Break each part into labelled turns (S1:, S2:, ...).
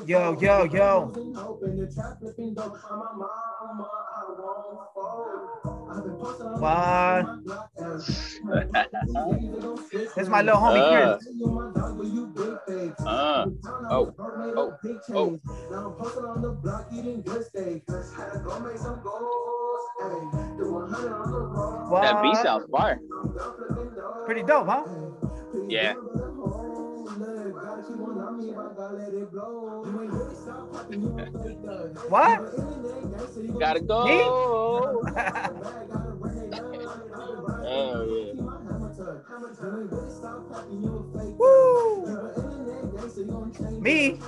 S1: Yo, yo, yo. What? That's my little homie Chris.
S2: Oh, oh, oh. That beat
S1: What?
S2: sounds fire.
S1: Pretty dope, huh?
S2: Yeah.
S1: What?
S2: Gotta
S1: Me?
S2: go. Hell yeah.
S1: Woo! Me?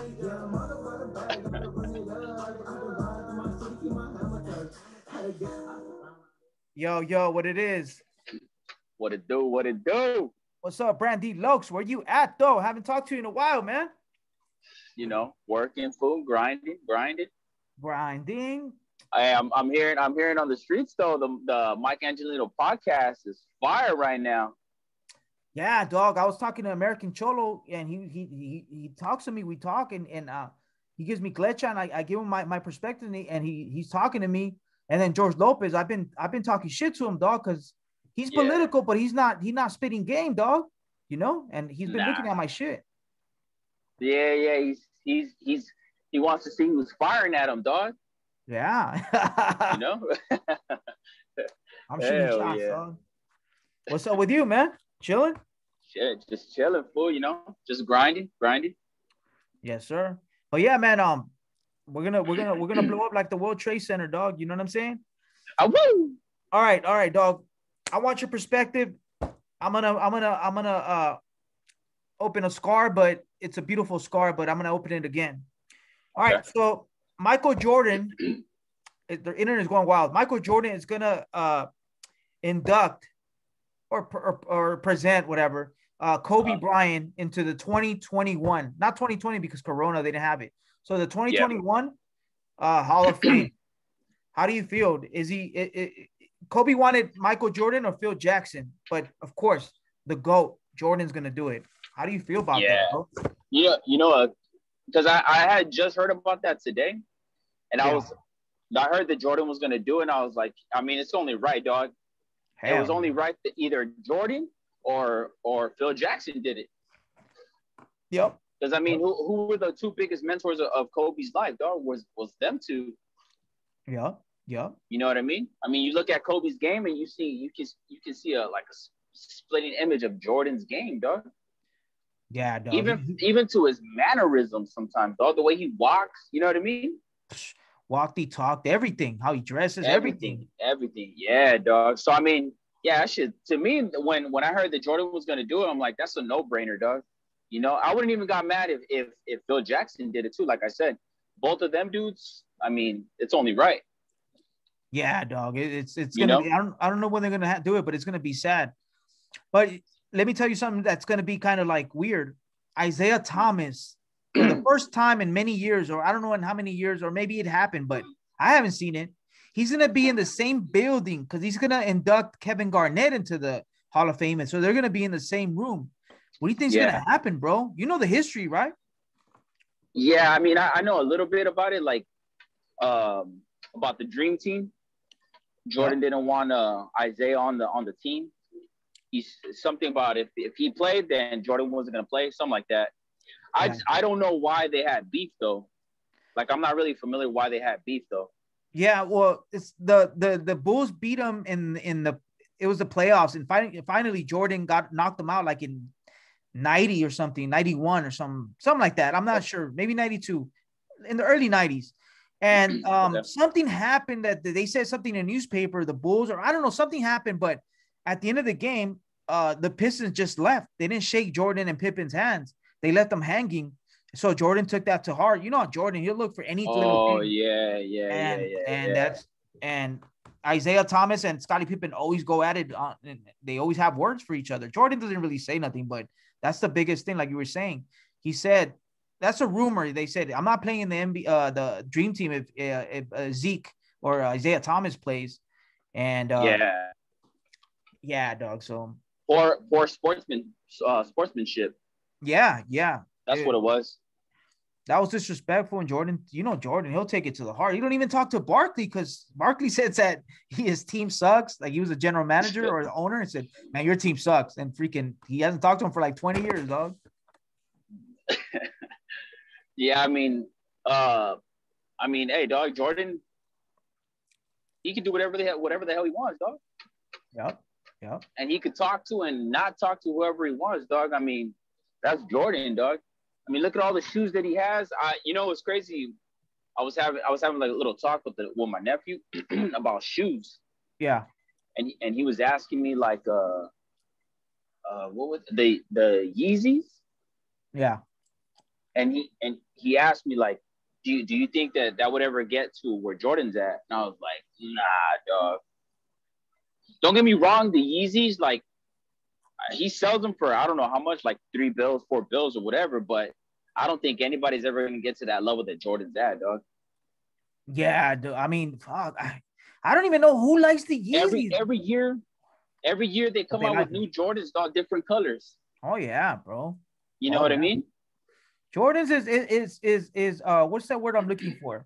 S1: Yo, yo, what it is?
S2: What it do? What it do?
S1: What's up, Brandy Lokes? Where you at, though? Haven't talked to you in a while, man.
S2: You know, working, food, grinding.
S1: Grinding.
S2: I'm hearing on the streets though. The Mike Angelino podcast is fire right now.
S1: Yeah, dog. I was talking to American Cholo, and he talks to me. We talk, and he gives me glitch, and I give him my perspective, and he's talking to me. And then George Lopez, I've been talking shit to him, dog, because he's political, but he's not spitting game, dog. You know, and he's been looking at my shit.
S2: Yeah. He wants to see who's firing at him, dog.
S1: Yeah.
S2: You know.
S1: I'm shooting
S2: Hell
S1: shots,
S2: yeah.
S1: dog. What's up with you, man? Chilling?
S2: Shit, just chilling, fool. You know, just grinding.
S1: Yes, sir. But yeah, man. We're gonna blow up like the World Trade Center, dog. You know what I'm saying?
S2: Woo!
S1: All right, dog. I want your perspective. I'm gonna open a scar, but it's a beautiful scar. But I'm gonna open it again. All right. So Michael Jordan, the internet is going wild. Michael Jordan is gonna induct or present whatever Kobe Bryant into the 2021, not 2020 because Corona they didn't have it. So the 2021 Hall of Fame. How do you feel? Is he Kobe wanted Michael Jordan or Phil Jackson? But of course, the GOAT Jordan's gonna do it. How do you feel about that, bro?
S2: Yeah, because I had just heard about that today, and I heard that Jordan was gonna do it, and I was like, I mean, it's only right, dog. It was only right that either Jordan or Phil Jackson did it.
S1: Yep.
S2: Because I mean, who were the two biggest mentors of Kobe's life, dog? Was them two.
S1: Yeah.
S2: You know what I mean? I mean, you look at Kobe's game and you can see a splitting image of Jordan's game, dog.
S1: Yeah, dog.
S2: Even to his mannerisms sometimes, dog. The way he walks, you know what I mean?
S1: Walked, he talked, everything. How he dresses, everything.
S2: Yeah, dog. So I mean, yeah, to me, when I heard that Jordan was gonna do it, I'm like, that's a no-brainer, dog. You know, I wouldn't even got mad if Phil Jackson did it too. Like I said, both of them dudes. I mean, it's only right.
S1: Yeah, dog. It's gonna be. I don't know when they're gonna do it, but it's gonna be sad. But let me tell you something that's gonna be kind of like weird. Isaiah Thomas, for the first time in many years, or I don't know in how many years, or maybe it happened, but I haven't seen it. He's gonna be in the same building because he's gonna induct Kevin Garnett into the Hall of Fame, and so they're gonna be in the same room. What do you think is gonna happen, bro? You know the history, right?
S2: Yeah, I mean, I know a little bit about it, like about the Dream Team. Jordan didn't want Isaiah on the team. He's something about if he played, then Jordan wasn't gonna play, something like that. I don't know why they had beef though. Like I'm not really familiar why they had beef though.
S1: Yeah, well, it's the Bulls beat them in the it was the playoffs, and finally Jordan knocked them out like in 90 or something, 91 or something like that. I'm not sure, maybe 92 in the early 90s. And something happened that they said something in the newspaper, the Bulls, or I don't know, something happened. But at the end of the game, the Pistons just left. They didn't shake Jordan and Pippen's hands. They left them hanging. So Jordan took that to heart. You know, Jordan, he'll look for any little thing. And Isaiah Thomas and Scottie Pippen always go at it. They always have words for each other. Jordan doesn't really say nothing, but that's the biggest thing. Like you were saying, he said, that's a rumor. They said, I'm not playing the Dream Team if Zeke or Isaiah Thomas plays. And yeah, dog. So
S2: for sportsmanship.
S1: Yeah.
S2: That's what it was.
S1: That was disrespectful. And Jordan, Jordan, he'll take it to the heart. He don't even talk to Barkley because Barkley said that his team sucks. Like he was a general manager or the owner and said, man, your team sucks. And freaking, he hasn't talked to him for like 20 years, dog.
S2: Yeah, I mean, hey, dog, Jordan, he can do whatever the hell he wants, dog.
S1: Yep.
S2: And he could talk to and not talk to whoever he wants, dog. I mean, that's Jordan, dog. I mean, look at all the shoes that he has. It's crazy. I was having like a little talk with my nephew about shoes.
S1: Yeah.
S2: And he was asking me like, what was the Yeezys?
S1: Yeah.
S2: And he asked me like, do you think that would ever get to where Jordan's at? And I was like, nah, dog. Don't get me wrong, the Yeezys, like, he sells them for I don't know how much, like $3 bills, $4 bills, or whatever. But I don't think anybody's ever gonna get to that level that Jordan's at, dog.
S1: Yeah, dude. I mean, fuck. I don't even know who likes the Yeezys.
S2: Every year they come out with new Jordans, dog, different colors.
S1: Oh yeah, bro.
S2: You know what I mean?
S1: Jordans is what's that word I'm looking for?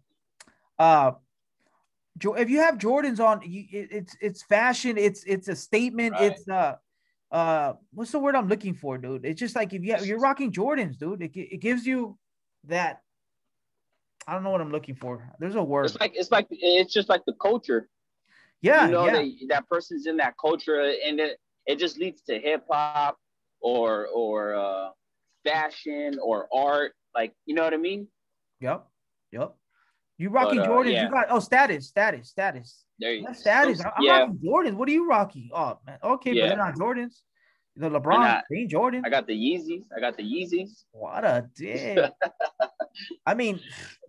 S1: If you have Jordans on, it's fashion. It's a statement. Right. It's what's the word I'm looking for, dude? It's just like if you're rocking Jordans, dude. It gives you that. I don't know what I'm looking for. There's a word.
S2: It's just like the culture.
S1: Yeah,
S2: that person's in that culture, and it just leads to hip hop or fashion or art. Like, you know what I mean?
S1: Yep. You rocking Jordans? Yeah. You got status.
S2: There you go.
S1: Status. I'm rocking Jordans. What are you rocking? Oh man. Okay, but they're not Jordans. The LeBron ain't Jordan.
S2: I got the Yeezys.
S1: What a dick. I mean,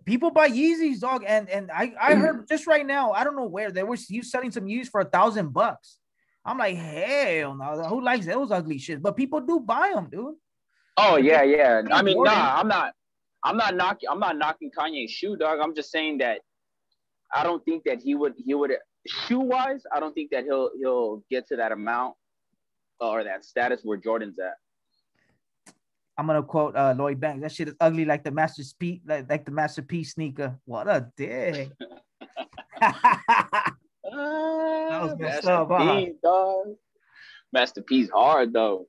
S1: people buy Yeezys, dog, and I heard just right now. I don't know where they were selling some Yeezys for $1,000. I'm like, hell no. Who likes those ugly shit? But people do buy them, dude.
S2: Oh yeah. I mean, I'm not knocking Kanye's shoe, dog. I'm just saying that I don't think that he would shoe wise. I don't think that he'll get to that amount or that status where Jordan's at.
S1: I'm gonna quote Lloyd Banks. That shit is ugly like the Master P, like the Master P sneaker. What a dick.
S2: That was messed up, dog. Master P's hard though.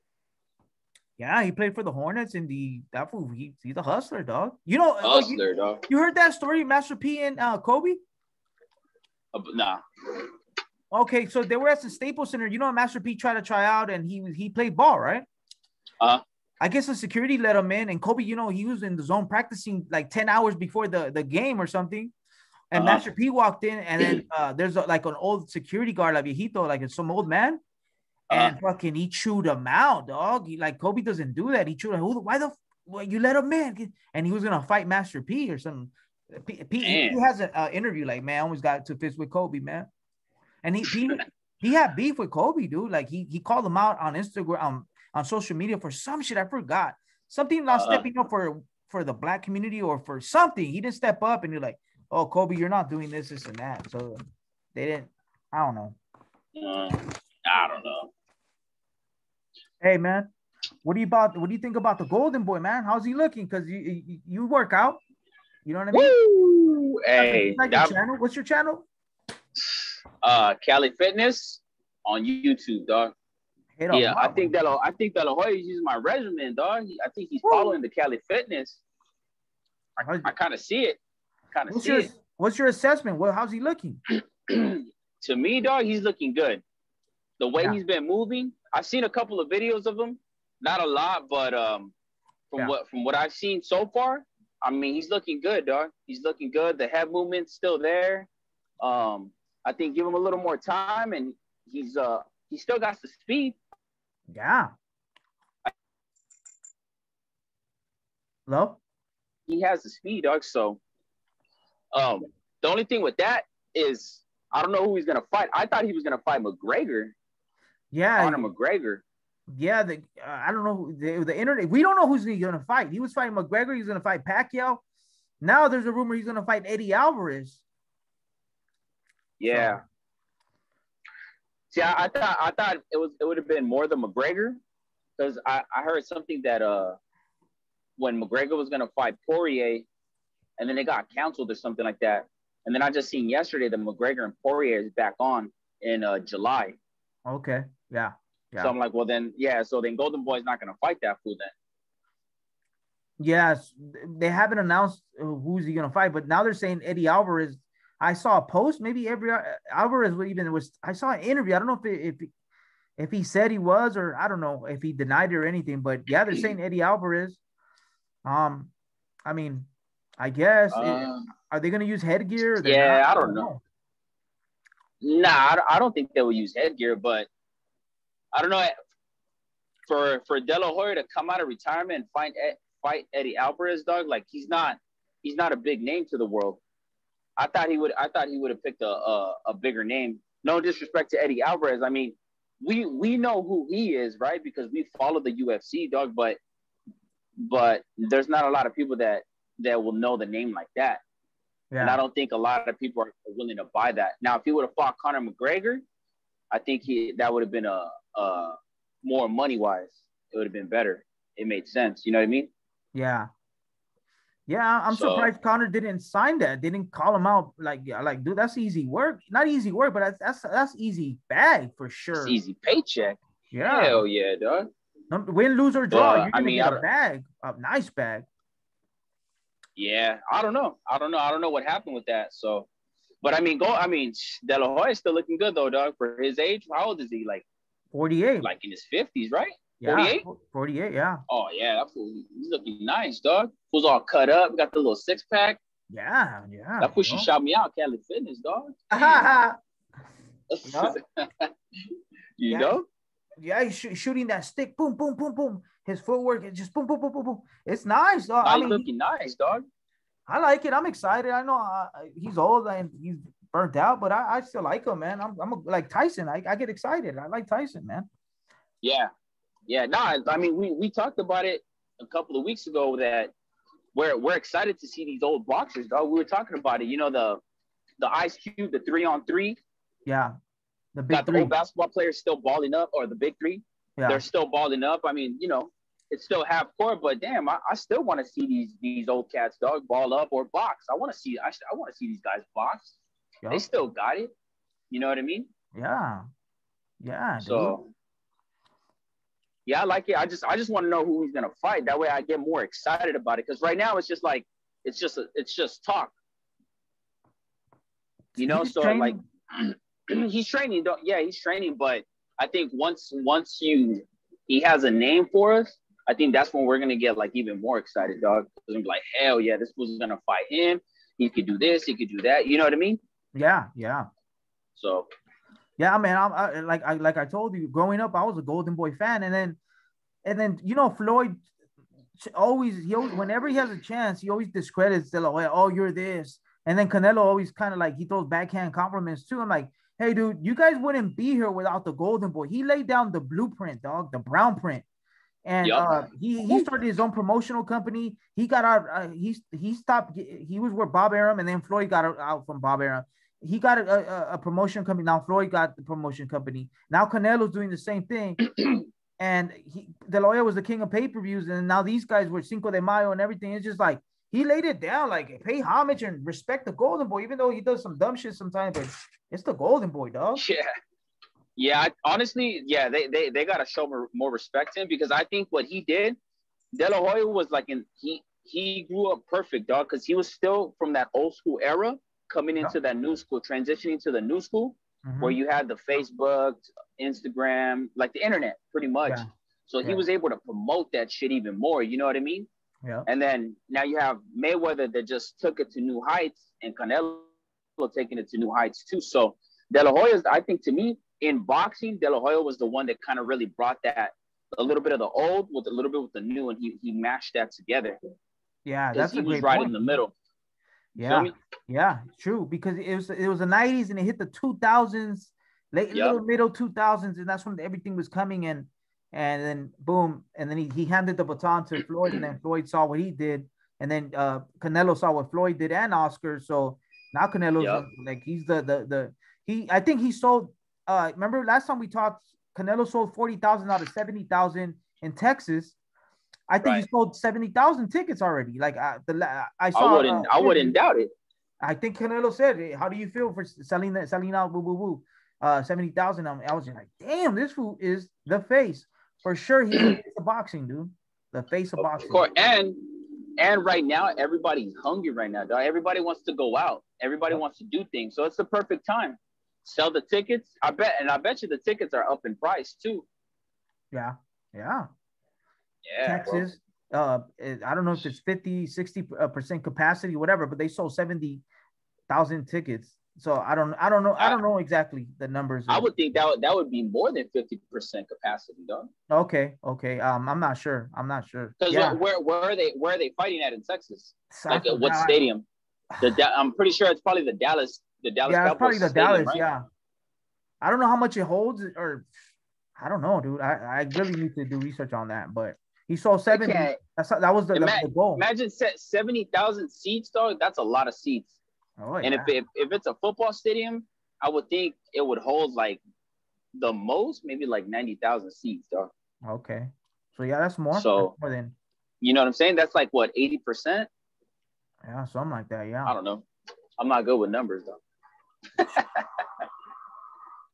S1: Yeah, he played for the Hornets and he's a hustler, dog.
S2: Dog.
S1: You heard that story, Master P and Kobe?
S2: Nah.
S1: Okay, so they were at the Staples Center. Master P tried to try out and he played ball, right? I guess the security let him in, and Kobe, he was in the zone practicing like 10 hours before the game or something. And Master P walked in, and then there's like an old security guard, like viejito, like it's some old man. And fucking he chewed him out, dog. Kobe doesn't do that. He chewed him. Why you let him in? And he was gonna fight Master P or something. He has an interview like, man, I almost got to fist with Kobe, man. And he had beef with Kobe, dude. Like he called him out on Instagram, on social media for some shit. I forgot something not stepping up for the black community or for something. He didn't step up, and you're like, oh, Kobe, you're not doing this and that. So they didn't. I don't know.
S2: I don't know.
S1: Hey man, what do you think about the Golden Boy, man? How's he looking? Because you work out. You know what I mean?
S2: Woo! Hey,
S1: channel. What's your channel?
S2: Cali Fitness on YouTube, dog. I think De La Hoya is using my regimen, dog. I think he's following the Cali Fitness. I kind of see it.
S1: What's your assessment? How's he looking?
S2: To me, dog, he's looking good. The way he's been moving, I've seen a couple of videos of him, not a lot, but from what I've seen so far, I mean, he's looking good, dog. He's looking good. The head movement's still there. I think give him a little more time, and he still got the speed.
S1: Yeah. Hello?
S2: He has the speed, dog. So, the only thing with that is I don't know who he's gonna fight. I thought he was gonna fight McGregor.
S1: Yeah,
S2: Conor McGregor.
S1: Yeah, I don't know the internet. We don't know who's he gonna fight. He was fighting McGregor. He's gonna fight Pacquiao. Now there's a rumor he's gonna fight Eddie Alvarez.
S2: Yeah. So. See, I thought it would have been more than McGregor, because I heard something that when McGregor was gonna fight Poirier, and then it got canceled or something like that. And then I just seen yesterday that McGregor and Poirier is back on in July.
S1: Okay. Yeah.
S2: So I'm like, well then, yeah. So then Golden Boy's not gonna fight that fool then.
S1: Yes, they haven't announced who's he gonna fight, but now they're saying Eddie Alvarez. I saw a post, maybe every Alvarez even was. I saw an interview. I don't know if he said he was, or I don't know if he denied it or anything. But yeah, they're saying Eddie Alvarez. I mean, I guess are they gonna use headgear?
S2: Yeah, I don't know. Nah, I don't think they will use headgear, but I don't know. For De La Hoya to come out of retirement and fight Eddie Alvarez, dog, like he's not a big name to the world. I thought he would have picked a bigger name. No disrespect to Eddie Alvarez. I mean, we know who he is, right? Because we follow the UFC, dog, but there's not a lot of people that will know the name like that. Yeah. And I don't think a lot of people are willing to buy that. Now, if he would have fought Conor McGregor, I think that would have been a more money-wise. It would have been better. It made sense. You know what I mean?
S1: Yeah. Yeah, I'm surprised Conor didn't sign that. They didn't call him out like, dude, that's easy work. Not easy work, but that's easy bag for sure.
S2: It's easy paycheck.
S1: Yeah.
S2: Hell yeah, dog.
S1: Win, lose, or draw, you're gonna get a bag, a nice bag.
S2: Yeah, I don't know what happened with that. So, but I mean, De La Hoya is still looking good though, dog. For his age, how old is he? Like
S1: 48.
S2: Like in his 50s, right?
S1: Yeah, 48? 48, yeah.
S2: Oh yeah, that fool, he's looking nice, dog. Fool's all cut up, got the little 6-pack.
S1: Yeah.
S2: That fool, she shot me out, Cali Fitness, dog. You know?
S1: Yeah, he's shooting that stick, boom, boom, boom, boom. His footwork is just boom, boom, boom, boom, boom. It's nice, dog.
S2: He's looking nice, dog.
S1: I like it. I'm excited. I know he's old and he's burnt out, but I still like him, man. I'm like Tyson. I get excited. I like Tyson, man.
S2: Yeah. No, I mean, we talked about it a couple of weeks ago that we're excited to see these old boxers, dog. We were talking about it. You know, the Ice Cube, the 3-on-3.
S1: Yeah. The big three.
S2: The old basketball players still balling up, or the big three. Yeah. They're still balling up. I mean, you know, it's still half court, but damn, I still want to see these old cats, dog, ball up or box. I want to see these guys box. Yep. They still got it. You know what I mean?
S1: Yeah. Yeah.
S2: So dude. Yeah, I like it. I just want to know who he's gonna fight. That way I get more excited about it. Because right now it's just like it's just talk. You know, so training. Like he's training. Yeah, he's training, but I think once he has a name for us, I think that's when we're gonna get like even more excited, dog. Because I'm like, hell yeah, this was gonna fight him. He could do this, he could do that. You know what I mean?
S1: Yeah.
S2: So
S1: yeah, man. Like I told you, growing up, I was a Golden Boy fan, and then you know Floyd always whenever he has a chance, he always discredits De La Hoya. Oh, you're this, and then Canelo always kind of like he throws backhand compliments too. I'm like, hey, dude, you guys wouldn't be here without the Golden Boy. He laid down the blueprint, dog, the brown print. And he started his own promotional company. He got out. He stopped. He was with Bob Arum, and then Floyd got out from Bob Arum. He got a promotion company. Now Floyd got the promotion company. Now Canelo's doing the same thing. And De La Hoya was the king of pay-per-views, and now these guys were Cinco de Mayo and everything. It's just like he laid it down, like pay homage and respect the Golden Boy, even though he does some dumb shit sometimes. But it's the Golden Boy, dog.
S2: Yeah. Honestly, yeah, they gotta show more respect to him, because I think what he did, De La Hoya was like he grew up perfect, dog, because he was still from that old school era, coming into that new school, transitioning to the new school, where you had the Facebook, Instagram, like the internet, pretty much. Yeah. So he was able to promote that shit even more. You know what I mean?
S1: Yeah.
S2: And then now you have Mayweather that just took it to new heights, and Canelo taking it to new heights too. So De La Hoya, I think, to me, in boxing, De La Hoya was the one that kind of really brought that, a little bit of the old with a little bit with the new, and he mashed that together.
S1: Yeah, that's a great
S2: right
S1: point.
S2: In the middle.
S1: Yeah, true, because it was the 90s and it hit the 2000s, little middle 2000s, and that's when everything was coming in, and then boom, and then he handed the baton to Floyd, and then Floyd saw what he did, and then Canelo saw what Floyd did, and Oscar. So now Canelo's like he's I think he sold. Remember last time we talked, Canelo sold 40,000 out of 70,000 in Texas. I think he sold 70,000 tickets already. Like I saw.
S2: I wouldn't doubt it.
S1: I think Canelo said, "How do you feel for selling out? Woo, woo, woo. 70,000." I was just like, "Damn, this fool is the face for sure. He's the face of boxing, dude. The face of boxing."
S2: Of course, and right now everybody's hungry right now, dog. Everybody wants to go out. Everybody wants to do things. So it's the perfect time. Sell the tickets. I bet you the tickets are up in price too.
S1: Yeah.
S2: Yeah.
S1: Texas. I don't know if it's 50-60% capacity, whatever, but they sold 70,000 tickets. So I don't know exactly the numbers.
S2: I would think that would be more than 50% capacity, though.
S1: Okay. I'm not sure.
S2: Because where are they fighting at in Texas? Like what stadium? I'm pretty sure it's probably the Dallas.
S1: Yeah, it's probably the Dallas. Right? Yeah. I don't know how much it holds, or I don't know, dude. I really need to do research on that, but he sold 70. That was the goal.
S2: Imagine 70,000 seats, dog. That's a lot of seats.
S1: Oh,
S2: and if it's a football stadium, I would think it would hold like the most, maybe like 90,000 seats, dog.
S1: Okay. So yeah, that's more.
S2: So
S1: that's more than,
S2: you know what I'm saying? That's like what, 80%?
S1: Yeah, something like that. Yeah.
S2: I don't know. I'm not good with numbers though.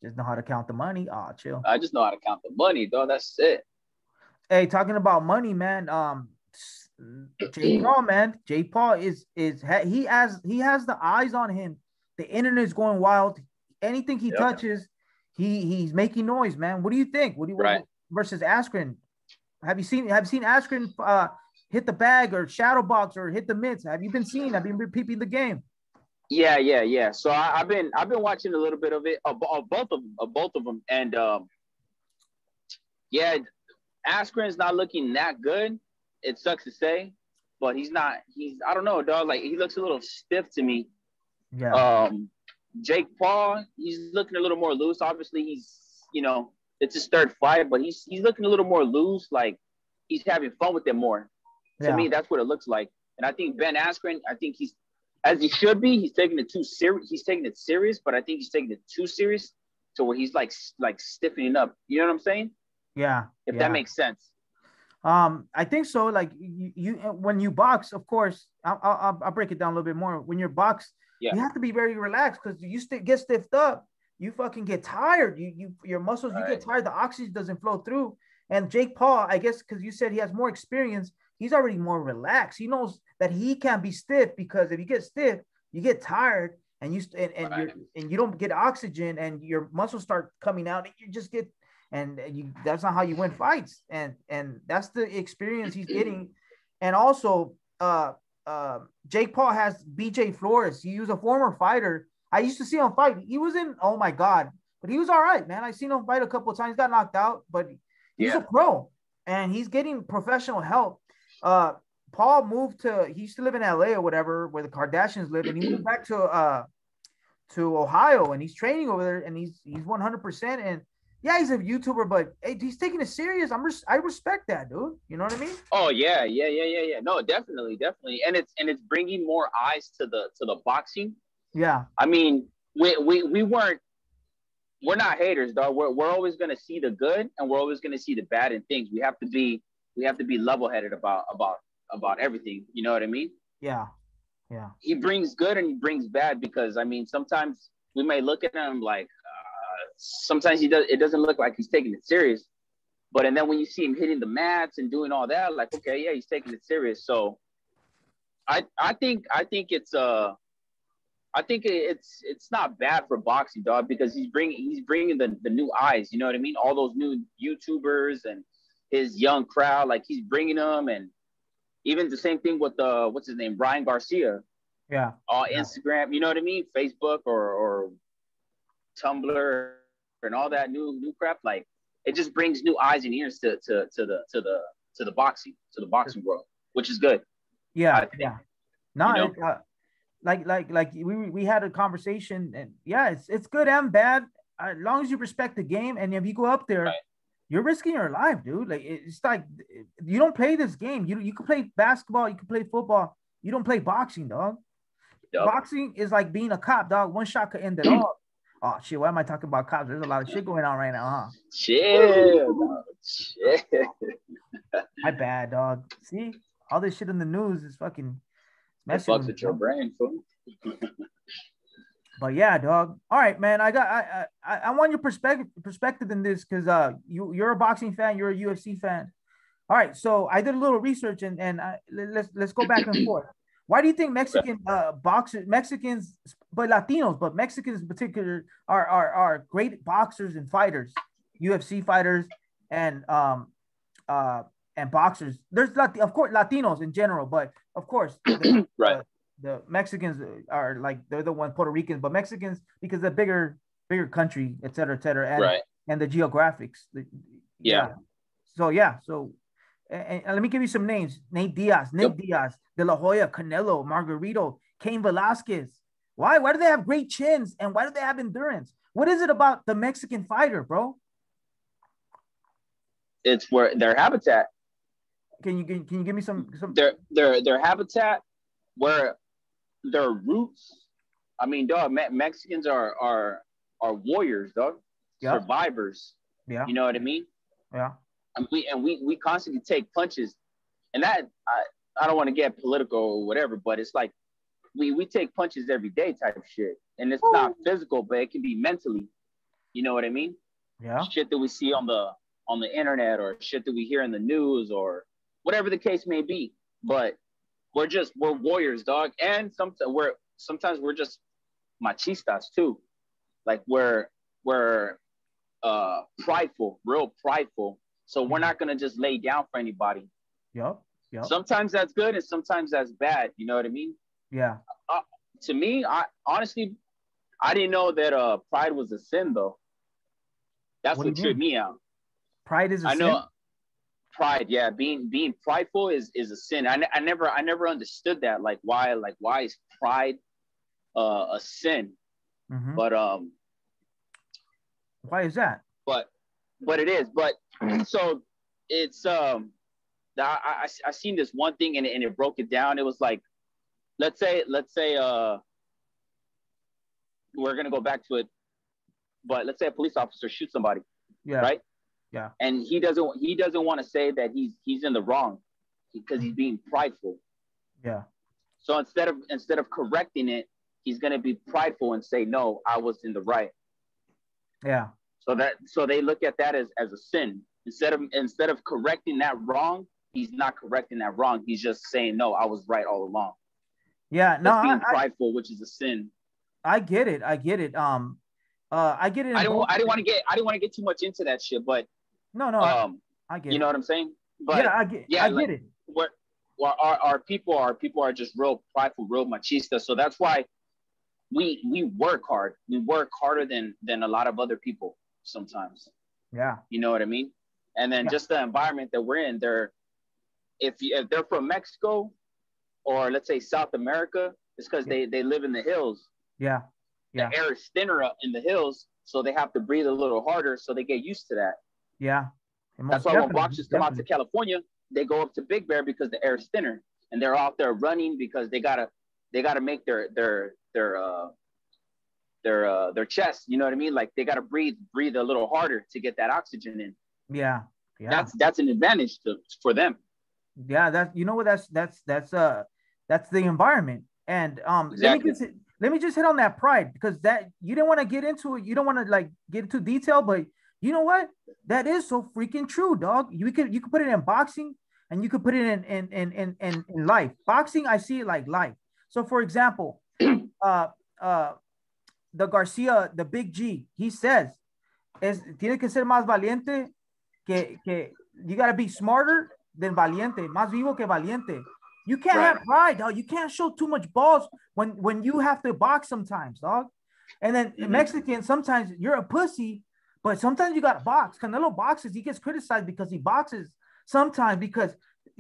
S1: Just know how to count the money. Oh, chill.
S2: I just know how to count the money, dog. That's it.
S1: Hey, talking about money, man. Jake Paul, man. Jake Paul is he has the eyes on him. The internet is going wild. Anything he touches, he's making noise, man. What do you think? What versus Askren? Have you seen Askren hit the bag or shadow box or hit the mitts? Have you been seeing? Have you been peeping the game?
S2: Yeah. So I've been watching a little bit of it, of both of them, and Askren's not looking that good. It sucks to say, but he's I don't know, dog. Like, he looks a little stiff to me.
S1: Yeah.
S2: Jake Paul, he's looking a little more loose. Obviously, it's his third fight, but he's looking a little more loose. Like, he's having fun with it more. To me, that's what it looks like. And I think Ben Askren, I think he's, as he should be, he's taking it too serious. He's taking it serious, but I think he's taking it too serious to where he's like stiffening up. You know what I'm saying?
S1: Yeah.
S2: If that makes sense.
S1: I think so. Like, you when you box, of course, I'll break it down a little bit more. When you're boxed, you have to be very relaxed, because you get stiffed up, you fucking get tired. Your muscles, you get tired. The oxygen doesn't flow through. And Jake Paul, I guess, because you said he has more experience, he's already more relaxed. He knows that he can't be stiff, because if you get stiff, you get tired, and you don't get oxygen, and your muscles start coming out, and you just get. And that's not how you win fights. And that's the experience he's getting. And also, Jake Paul has BJ Flores. He was a former fighter. I used to see him fight. He was oh my God, but he was all right, man. I seen him fight a couple of times. Got knocked out, but he's a pro, and he's getting professional help. Paul he used to live in LA or whatever, where the Kardashians live, and he moved back to Ohio, and he's training over there, and he's 100%. And yeah, he's a YouTuber, but hey, he's taking it serious. I respect that, dude. You know what I mean?
S2: Oh yeah. No, definitely, and it's bringing more eyes to the boxing.
S1: Yeah.
S2: I mean, we're not haters, dog. We're always gonna see the good, and we're always gonna see the bad in things. We have to be level-headed about everything. You know what I mean?
S1: Yeah.
S2: He brings good and he brings bad, because I mean, sometimes we may look at him like. Sometimes it doesn't look like he's taking it serious, and then when you see him hitting the mats and doing all that, like, okay, yeah, he's taking it serious. So I think it's not bad for boxing, dog, because he's bringing the new eyes. You know what I mean? All those new YouTubers and his young crowd, like, he's bringing them. And even the same thing with what's his name, Brian Garcia.
S1: Yeah.
S2: On Instagram, you know what I mean? Facebook or Tumblr and all that new crap. Like, it just brings new eyes and ears to the boxing world, which is good.
S1: Yeah. No, you know? Like we had a conversation, and it's good and bad, as long as you respect the game. And if you go up there, you're risking your life, dude. Like, it's like, you don't play this game. You can play basketball, you can play football. You don't play boxing, dog. Yep. Boxing is like being a cop, dog. One shot could end it all. Oh shit! Why am I talking about cops? There's a lot of shit going on right now, huh?
S2: Chill, dog. Chill.
S1: My bad, dog. See, all this shit in the news is fucking
S2: It
S1: messing with
S2: fucks
S1: me,
S2: with your
S1: bro.
S2: brain, fool.
S1: But yeah, dog. All right, man. I want your perspective in this because you're a boxing fan, you're a UFC fan. All right, so I did a little research let's go back and forth. Why do you think
S2: Okay.
S1: Mexican boxers, Mexicans, but Latinos, but Mexicans in particular are great boxers and fighters, UFC fighters and uh and boxers. There's of course Latinos in general, but of course
S2: Right.
S1: the Mexicans are like they're the one Puerto Ricans, but Mexicans because they're bigger country, et cetera,
S2: Right.
S1: and the geographics.
S2: Yeah.
S1: Yeah. So yeah, so and let me give you some names: Nate Diaz,
S2: Yep.
S1: Nick Diaz, De La Hoya, Canelo, Margarito, Cain Velasquez. Why? Why do they have great chins and why do they have endurance? What is it about the Mexican fighter, bro?
S2: It's where their habitat.
S1: Can you give me some?
S2: Their habitat, where their roots. I mean, dog. Mexicans are warriors, dog.
S1: Yeah,
S2: Survivors.
S1: yeah,
S2: You know what I mean?
S1: yeah.
S2: And we constantly take punches, and that I don't want to get political or whatever, but it's like we take punches every day type shit, and it's not physical, but it can be mentally. You know what I mean?
S1: Yeah.
S2: Shit that we see on the internet, or shit that we hear in the news, or whatever the case may be. But we're warriors, dog, and sometimes we're just machistas too. Like we're prideful, real prideful. So we're not gonna just lay down for anybody.
S1: Yep. Yep.
S2: Sometimes that's good, and sometimes that's bad. You know what I mean?
S1: Yeah.
S2: Uh, to me, I honestly I didn't know that pride was a sin though. That's
S1: What do
S2: what
S1: you
S2: tripped
S1: mean?
S2: me out.
S1: Pride is a
S2: I know
S1: sin?
S2: pride, yeah, being prideful is a sin. I never understood that. Why is pride a sin?
S1: Mm-hmm.
S2: But
S1: Why is that?
S2: but but it is. But so it's I seen this one thing, and it broke it down. It was like, let's say we're gonna go back to it, but let's say a police officer shoots somebody,
S1: Yeah.
S2: right?
S1: Yeah.
S2: And he doesn't want to say that he's in the wrong because he's being prideful.
S1: Yeah.
S2: So instead of correcting it, he's gonna be prideful and say, no, I was in the right.
S1: Yeah.
S2: So they look at that as a sin. Instead of correcting that wrong, he's not correcting that wrong. He's just saying, no, I was right all along.
S1: Yeah. No,
S2: That's being prideful, which is a sin.
S1: I get it. I get it. I get it in both.
S2: I didn't want to get too much into that shit, but
S1: No, no, I get
S2: you know
S1: it.
S2: what I'm saying?
S1: Yeah,
S2: But
S1: I
S2: yeah,
S1: get
S2: like
S1: it.
S2: what our people are just real prideful, real machista. So that's why we work hard. We work harder than a lot of other people sometimes.
S1: Yeah.
S2: You know what I mean? And then
S1: Yeah.
S2: just the environment that we're in, if they're from Mexico, or let's say South America, it's because they live in the hills.
S1: Yeah. Yeah.
S2: The air is thinner up in the hills, so they have to breathe a little harder, so they get used to that.
S1: Yeah.
S2: That's
S1: Most
S2: why when
S1: definitely.
S2: boxers come out to California, they go up to Big Bear because the air is thinner, and they're out there running because they gotta make their chest. You know what I mean? Like they gotta breathe a little harder to get that oxygen in.
S1: Yeah. Yeah.
S2: That's an advantage for them.
S1: Yeah. That's, you know what, that's the environment. And
S2: Exactly.
S1: let me just hit on that pride because that you didn't want to get into it. You don't want to like get into detail, but you know what? That is so freaking true, dog. You could put it in boxing and you could put it in life. Boxing, I see it like life. So for example, uh uh the Garcia, the Big G, he says, tiene que ser más valiente que you gotta be smarter than valiente, más vivo que valiente. You can't have pride, dog. You can't show too much balls when you have to box sometimes, dog. And then Mexican, sometimes you're a pussy, but sometimes you got to box. Canelo boxes. He gets criticized because he boxes sometimes because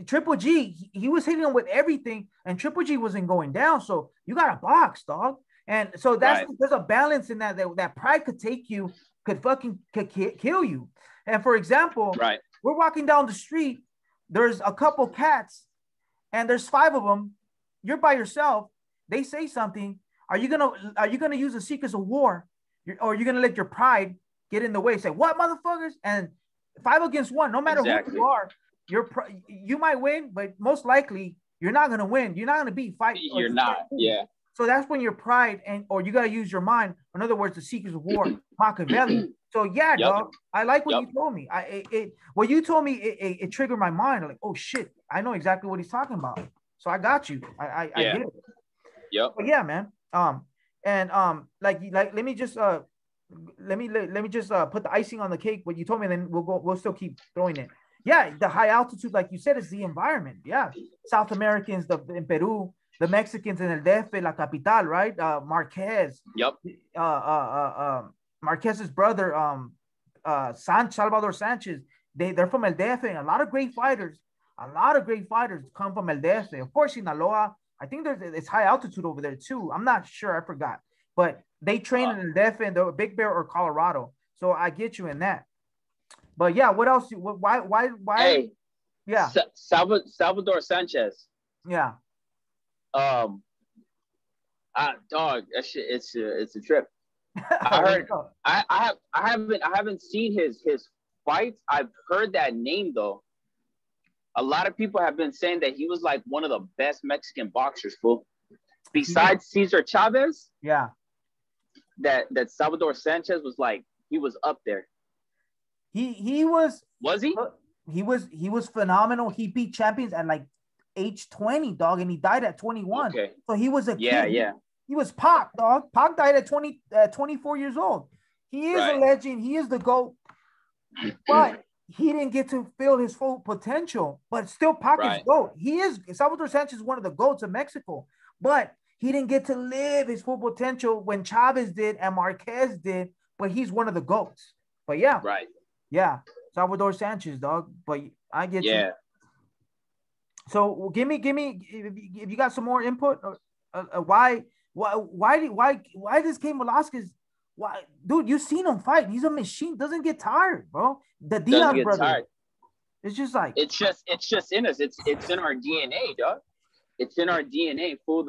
S1: Triple G, he was hitting him with everything, and Triple G wasn't going down. So you got to box, dog. And so there's a balance in that pride could take you, could kill you. And for example, we're walking down the street. There's a couple cats and there's 5 of them. You're by yourself. They say something. Are you gonna use the secrets of war you're gonna let your pride get in the way. Say, what, motherfuckers? And 5 against 1, no matter who you are, you might win, but most likely you're not gonna win. You're not gonna beat fight.
S2: You're not. Yeah.
S1: So that's when your pride or you gotta use your mind. In other words, the Secrets of War, Machiavelli. So yeah, dog, I like what you told me. What you told me, it triggered my mind. Like, oh shit, I know exactly what he's talking about. So I got you. I get it.
S2: Yep.
S1: But yeah, man. Like let me just put the icing on the cake. What you told me, and then we'll still keep throwing it. Yeah, the high altitude, like you said, is the environment. Yeah, South Americans, in Peru, the Mexicans in El DF, La Capital, right? Marquez.
S2: Yep.
S1: Marquez's brother, Salvador Sanchez. They're from El DF, and a lot of great fighters come from El DF. Of course, Sinaloa. I think it's high altitude over there too. I'm not sure. I forgot, but they train in El DF and the Big Bear or Colorado. So I get you in that. But yeah, what else? Why?
S2: Hey,
S1: yeah,
S2: Salvador Sanchez.
S1: Yeah.
S2: Dog, that shit. It's a trip. I heard. I haven't seen his fights. I've heard that name though. A lot of people have been saying that he was like one of the best Mexican boxers, fool. Besides Cesar Chavez.
S1: Yeah.
S2: That Salvador Sanchez was like, he was up there.
S1: He was.
S2: Was he?
S1: He was phenomenal. He beat champions at like age 20, dog, and he died at 21.
S2: Okay.
S1: So he was a kid.
S2: Yeah.
S1: He was Pac, dog. Pac died at 24 years old. He is a legend. He is the GOAT. But he didn't get to feel his full potential. But still, Pac is GOAT. Salvador Sanchez is one of the GOATs of Mexico. But he didn't get to live his full potential when Chavez did and Marquez did. But he's one of the GOATs. But yeah.
S2: Right.
S1: Yeah. Salvador Sanchez, dog. But I get you. So give me if you got some more input. Why does Cain Velasquez? Why, dude? You seen him fight? He's a machine. Doesn't get tired, bro. The Diaz brother. Tired. It's just like
S2: it's just in us. It's in our DNA, dog. It's in our DNA, fool.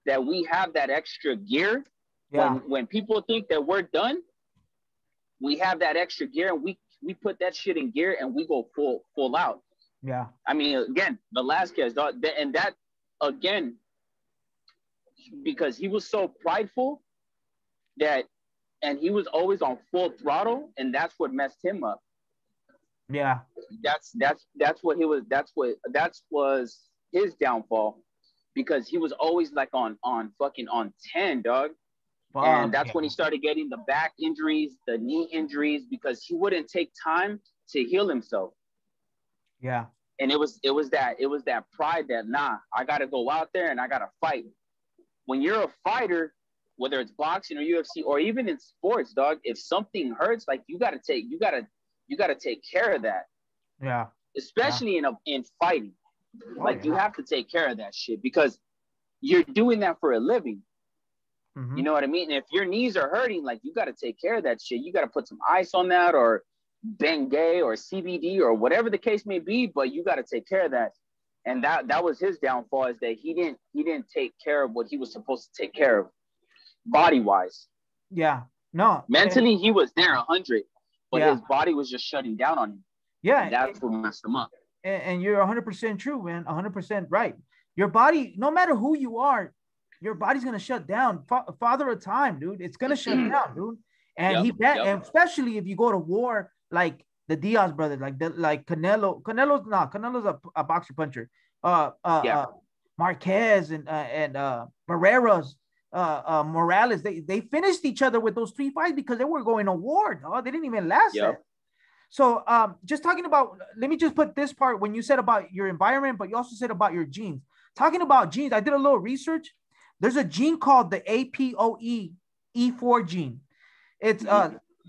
S2: That we have that extra gear.
S1: Yeah.
S2: When people think that we're done, we have that extra gear, and we put that shit in gear, and we go full out.
S1: Yeah.
S2: I mean, again, Velasquez, dog, and that again, because he was so prideful and he was always on full throttle, and that's what messed him up.
S1: Yeah.
S2: That's what he was. That was his downfall, because he was always like on 10, dog. And that's when he started getting the back injuries, the knee injuries, because he wouldn't take time to heal himself.
S1: Yeah.
S2: And it was that pride that, I got to go out there and I got to fight. When you're a fighter, whether it's boxing or UFC or even in sports, dog, if something hurts, like you got to take care of that.
S1: Yeah.
S2: Especially in fighting. You have to take care of that shit, because you're doing that for a living. Mm-hmm. You know what I mean? And if your knees are hurting, like, you got to take care of that shit. You got to put some ice on that, or Bengay or CBD or whatever the case may be, but you got to take care of that. And that was his downfall, is that he didn't take care of what he was supposed to take care of body wise.
S1: Yeah. No.
S2: Mentally, he was there 100, but his body was just shutting down on him.
S1: Yeah.
S2: And that's what messed him up.
S1: And you're 100% true, man. 100% right. Your body, no matter who you are, your body's gonna shut down. Father of time, dude. It's gonna shut down, dude. And and especially if you go to war, like the Diaz brothers, like Canelo. Canelo's a boxer puncher. Marquez and Barreras, Morales. They finished each other with those 3 fights because they were going to war. Dog. They didn't even last that. So just talking about, let me just put this part when you said about your environment, but you also said about your genes. Talking about genes, I did a little research. There's a gene called the APOE E4 gene. It's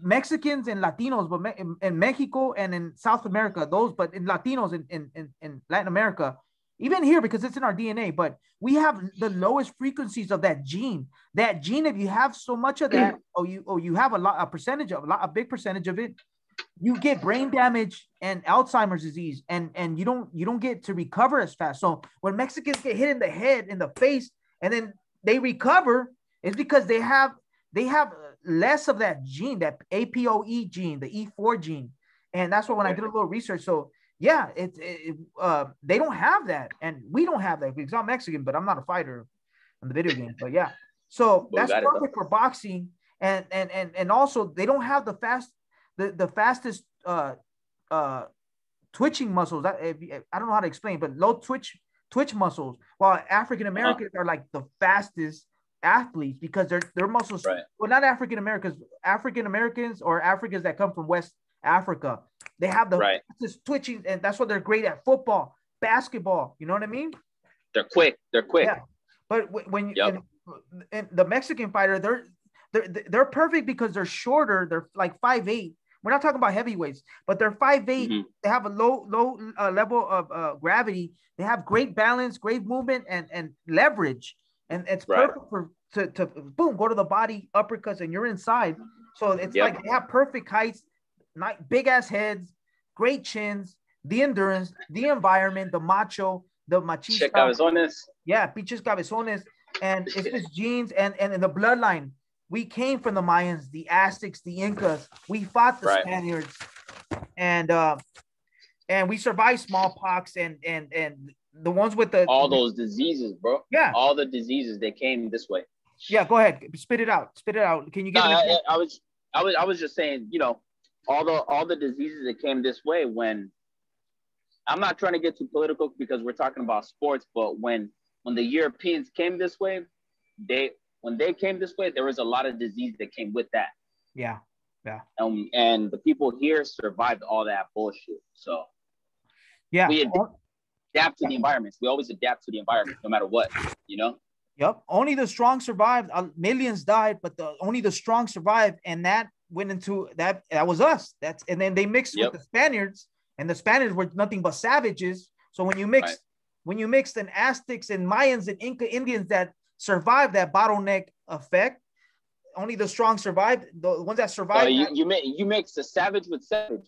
S1: Mexicans and Latinos, but in Mexico and in South America, but in Latinos in Latin America, even here, because it's in our DNA, but we have the lowest frequencies of that gene. That gene, if you have so much of that, or you have a big percentage of it, you get brain damage and Alzheimer's disease, and you don't get to recover as fast. So when Mexicans get hit in the head, in the face, and then they recover, it's because they have less of that gene, that APOE gene, the E4 gene. And that's what when I did a little research. So yeah, they don't have that, and we don't have that because I'm Mexican, but I'm not a fighter in the video game. But yeah, so that's perfect for boxing, and also they don't have the fastest twitching muscles. I don't know how to explain, but low twitch muscles. While African Americans are like the fastest athletes because their muscles.
S2: Right.
S1: Well, not African Americans or Africans that come from West Africa. They have the fastest twitching, and that's what they're great at. Football, basketball. You know what I mean?
S2: They're quick. Yeah.
S1: But when and the Mexican fighter, they're perfect because they're shorter. They're like 5'8". We're not talking about heavyweights, but they're 5'8". Mm-hmm. They have a low level of gravity. They have great balance, great movement, and leverage. And it's perfect to boom, go to the body, uppercuts, and you're inside. So it's like they have perfect heights, not big ass heads, great chins, the endurance, the environment, the macho, the machista.
S2: Cabezones.
S1: Yeah, pinches cabezones. And it's just genes and the bloodline. We came from the Mayans, the Aztecs, the Incas. We fought the Spaniards, and we survived smallpox and the ones with
S2: all those diseases, bro.
S1: Yeah,
S2: all the diseases that came this way.
S1: Yeah, go ahead, spit it out. Can you get?
S2: I was just saying, you know, all the diseases that came this way. When I'm not trying to get too political because we're talking about sports, but when the Europeans came this way, when they came this way, there was a lot of disease that came with that.
S1: Yeah.
S2: And the people here survived all that bullshit. So
S1: yeah,
S2: we adapt to the environments. We always adapt to the environment, no matter what, you know.
S1: Yep. Only the strong survived. Millions died, but only the strong survived, and that went into that. That was us. And then they mixed with the Spaniards, and the Spaniards were nothing but savages. So when you mixed an Aztecs and Mayans and Inca Indians that survived that bottleneck effect, only the strong survived. The ones that survived.
S2: You mix the savage with savage.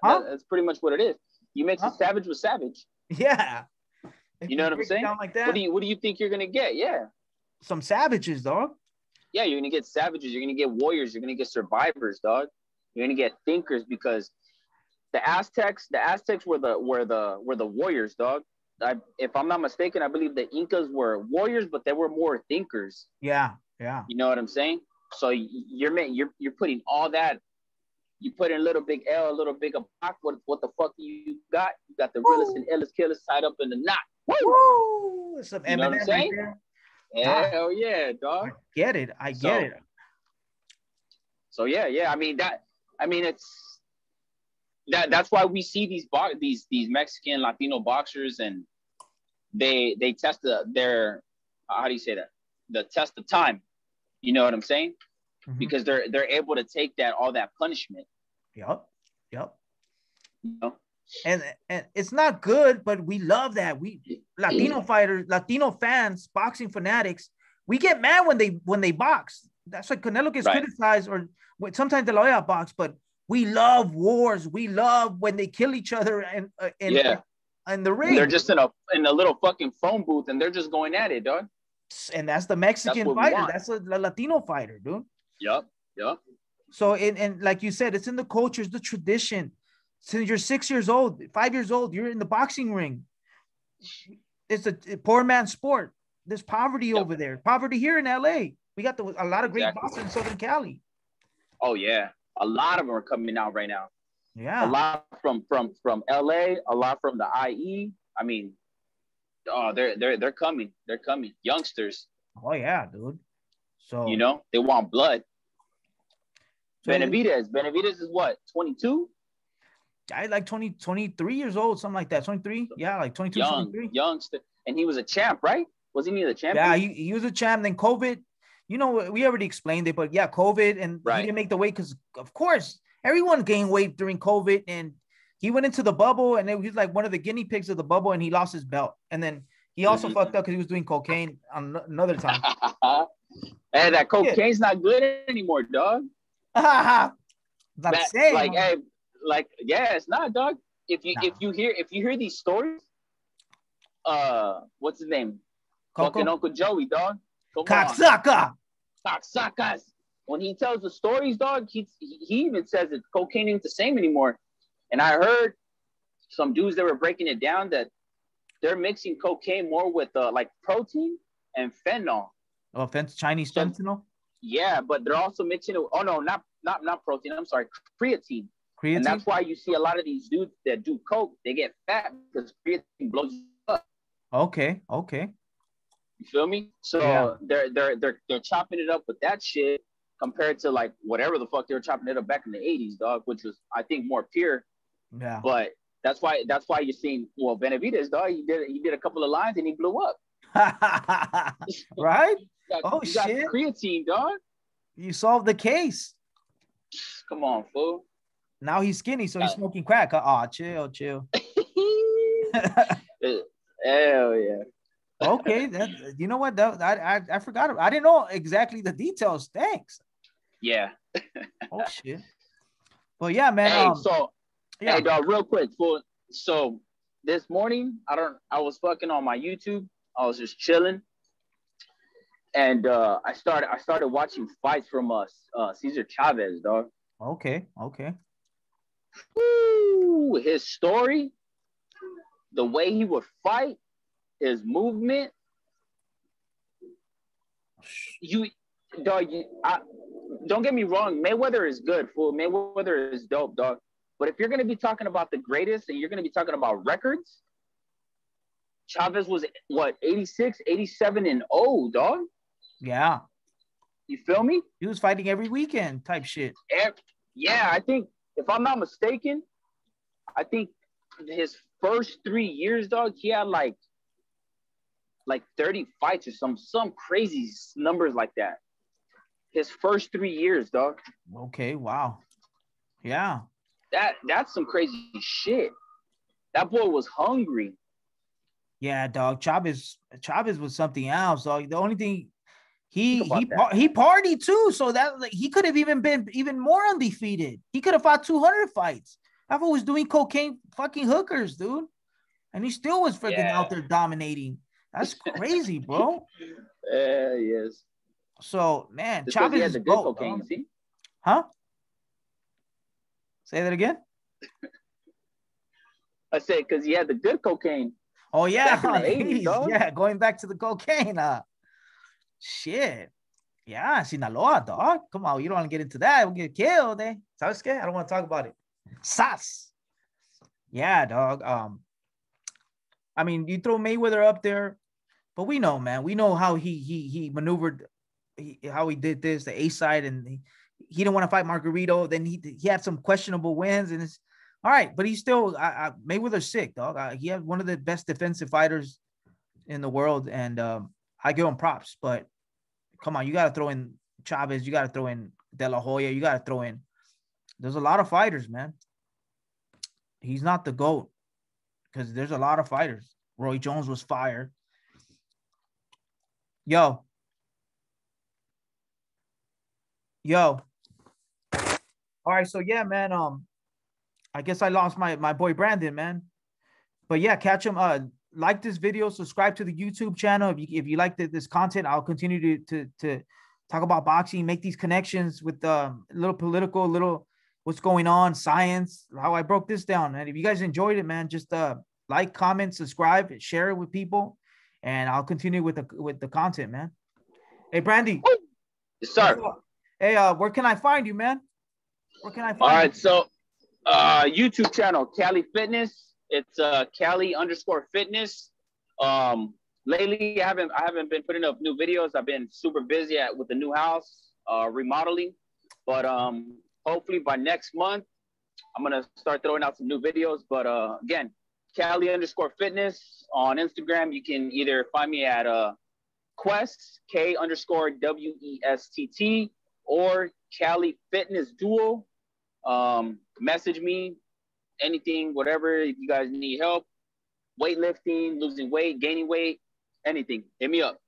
S2: That's pretty much what it is. You mix the savage with savage.
S1: Yeah.
S2: You know what I'm saying?
S1: Like that,
S2: what do you think you're gonna get? Yeah.
S1: Some savages, dog.
S2: Yeah, you're gonna get savages. You're gonna get warriors. You're gonna get survivors, dog. You're gonna get thinkers because the Aztecs were the warriors, dog. If I'm not mistaken, I believe the Incas were warriors, but they were more thinkers.
S1: Yeah.
S2: You know what I'm saying? So you're putting all that. You put in a little big L, a little bigger block. What the fuck you got? You got the realest and illest killers tied up in the knot.
S1: Woo! Some
S2: you know what I'm saying? Right, hell yeah, dog.
S1: I get it.
S2: So yeah. I mean it's that's why we see these Mexican Latino boxers, and they test their how do you say that? The test of time. You know what I'm saying? Mm-hmm. Because they're able to take all that punishment.
S1: Yep.
S2: You know?
S1: And it's not good, but we love that. We Latino fighters, Latino fans, boxing fanatics, we get mad when they box. That's why Canelo gets criticized, or sometimes De La Hoya box, but we love wars. We love when they kill each other in the ring.
S2: They're just in a little fucking phone booth and they're just going at it, dog.
S1: And that's the Mexican fighter. That's a Latino fighter, dude.
S2: Yep.
S1: So, and like you said, it's in the culture, it's the tradition. Since you're 6 years old, 5 years old, you're in the boxing ring. It's a poor man's sport. There's poverty over there. Poverty here in LA. We got a lot of great boxers in Southern Cali.
S2: Oh yeah, a lot of them are coming out right now.
S1: Yeah,
S2: a lot from LA, a lot from the IE. I mean, they're coming. They're coming. Youngsters.
S1: Oh yeah, dude. So
S2: you know they want blood. So, Benavidez is what, 22?
S1: I like 23 years old, something like that. 23, yeah, like 22, 23.
S2: Youngster, and he was a champ, right? Wasn't he the champion?
S1: Yeah, he was a champ. Then COVID, you know, we already explained it, but yeah, COVID, and he didn't make the weight because, of course, everyone gained weight during COVID, and he went into the bubble, and he was like one of the guinea pigs of the bubble, and he lost his belt. And then he also fucked up because he was doing cocaine on another time.
S2: Hey, that cocaine's not good anymore, dog.
S1: Not the same.
S2: It's not, dog. If you hear these stories, what's his name? Fucking Uncle Joey, dog.
S1: Cocksuckers.
S2: when he tells the stories, dog, he even says that cocaine ain't the same anymore. And I heard some dudes that were breaking it down that they're mixing cocaine more with like protein and fentanyl.
S1: Oh, Chinese fentanyl?
S2: Yeah, but they're also mixing it. Oh no, not protein. I'm sorry, creatine.
S1: Creatine?
S2: And that's why you see a lot of these dudes that do coke, they get fat because creatine blows you up.
S1: Okay.
S2: You feel me? So yeah. they're chopping it up with that shit compared to like whatever the fuck they were chopping it up back in the 80s, dog, which was I think more pure.
S1: Yeah.
S2: But that's why you're seeing Benavidez, dog. He did a couple of lines and he blew up.
S1: Right?
S2: You got creatine, dog.
S1: You solved the case.
S2: Come on, fool.
S1: Now he's skinny, so he's smoking crack. Chill.
S2: Hell yeah.
S1: Okay, you know what? I forgot. I didn't know exactly the details. Thanks.
S2: Yeah.
S1: Oh shit. Well, yeah, man.
S2: Hey, dog, real quick, fool. So this morning, I was fucking on my YouTube. I was just chilling, and I started watching fights from Cesar Chavez, dog.
S1: Okay.
S2: Woo, his story, the way he would fight, his movement. Don't get me wrong. Mayweather is good, fool. Mayweather is dope, dog. But if you're gonna be talking about the greatest, and you're gonna be talking about records, Chavez was what 86, 87 and 0, dog.
S1: Yeah.
S2: You feel me?
S1: He was fighting every weekend, type shit.
S2: Yeah, I think if I'm not mistaken, I think his first 3 years, dog, he had like 30 fights or some crazy numbers like that. His first 3 years, dog.
S1: Okay, wow. Yeah.
S2: That's some crazy shit. That boy was hungry.
S1: Yeah, dog. Chavez was something else, dog. The only thing he partied too, so that like, he could have even been even more undefeated. He could have fought 200 fights. That fool was doing cocaine fucking hookers, dude. And he still was freaking out there dominating. That's crazy, bro.
S2: Yes.
S1: So, man, Chavez is good cocaine, see? Huh? Say that again?
S2: I said because he had the good cocaine.
S1: Oh, yeah.
S2: Back in the 80s, dog.
S1: Yeah, going back to the cocaine. Shit. Yeah, Sinaloa, dog. Come on, you don't want to get into that. We'll get killed, eh? ¿Sabes qué? I don't want to talk about it. Sas. Yeah, dog. I mean, you throw Mayweather up there, but we know, man. We know how he maneuvered, how he did this, the A side, and he didn't want to fight Margarito. Then he had some questionable wins, and it's all right. But he's still Mayweather's sick, dog. He had one of the best defensive fighters in the world, and I give him props. But come on, you got to throw in Chavez, you got to throw in De La Hoya, you got to throw in. There's a lot of fighters, man. He's not the GOAT because there's a lot of fighters. Roy Jones was fired. Yo. All right, so yeah, man. I guess I lost my boy Brandon, man. But yeah, catch him. Like this video, subscribe to the YouTube channel. If you like this content, I'll continue to talk about boxing, make these connections with little political, little what's going on, science, how I broke this down. And if you guys enjoyed it, man, just like, comment, subscribe, share it with people, and I'll continue with the content, man. Hey, Brandy.
S2: Yes, sir.
S1: Hey, where can I find you, man? Where can I find you?
S2: All right, so YouTube channel, Cali Fitness. It's Cali_fitness. Lately, I haven't been putting up new videos. I've been super busy with the new house, remodeling. But hopefully by next month, I'm gonna start throwing out some new videos. But again, Cali_fitness on Instagram. You can either find me at Quest K_WESTT or Cali Fitness Duo. Message me, anything, whatever. If you guys need help, weightlifting, losing weight, gaining weight, anything, hit me up.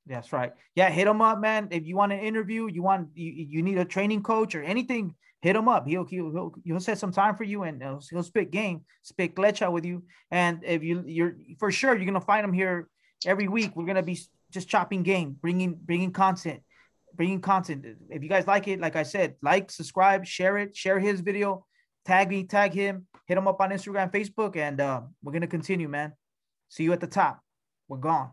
S1: That's right. Yeah, hit him up, man. If you want an interview, you need a training coach or anything, hit him up. He'll set some time for you, and he'll spit lecha with you. And if you're for sure, you're gonna find him here every week. We're gonna be just chopping game, bringing content. bringing content. If you guys like it, like I said, like, subscribe, share it, share his video, tag me, tag him, hit him up on Instagram, Facebook, and we're gonna continue, man. See you at the top. We're gone.